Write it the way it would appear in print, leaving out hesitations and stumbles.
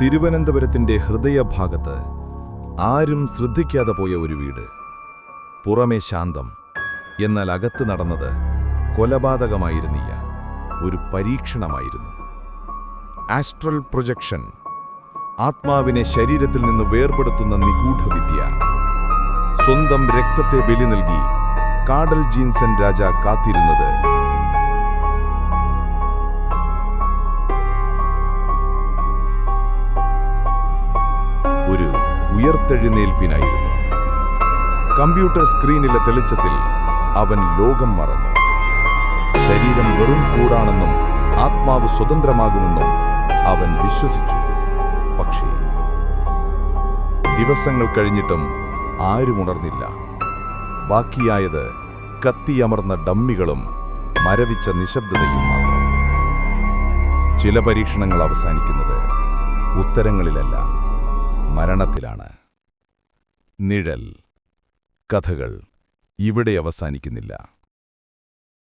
തിരുവനന്തപുരത്തിന്റെ ഹൃദയഭാഗത്ത് ആരും ശ്രദ്ധിക്കാതെ പോയ ഒരു വീട്. പുറമേ ശാന്തം, എന്നാൽ അകത്ത് നടന്നത് കൊലപാതകമായിരുന്നില്ല, ഒരു പരീക്ഷണമായിരുന്നു. ആസ്ട്രൽ പ്രൊജക്ഷൻ, ആത്മാവിനെ ശരീരത്തിൽ നിന്ന് വേർപെടുത്തുന്ന നിഗൂഢവിദ്യ. സ്വന്തം രക്തത്തെ ബലി നൽകി കാഡൽ ജീൻസൺ രാജ കാത്തിരുന്നത് ഒരു ഉയർത്തെഴുന്നേൽപ്പിനായിരുന്നു. കമ്പ്യൂട്ടർ സ്ക്രീനിലെ തെളിച്ചത്തിൽ അവൻ ലോകം മറന്നു. ശരീരം വെറും കൂടാണെന്നും ആത്മാവ് സ്വതന്ത്രമാകുമെന്നും അവൻ വിശ്വസിച്ചു. പക്ഷേ ദിവസങ്ങൾ കഴിഞ്ഞിട്ടും ആരും ഉണർന്നില്ല. ബാക്കിയായത് കത്തിയമർന്ന ഡമ്മികളും മരവിച്ച നിശബ്ദതയും മാത്രം. ചില പരീക്ഷണങ്ങൾ അവസാനിക്കുന്നത് ഉത്തരങ്ങളിലല്ല, മരണത്തിലാണ്. നിഴൽ കഥകൾ ഇവിടെ അവസാനിക്കുന്നില്ല.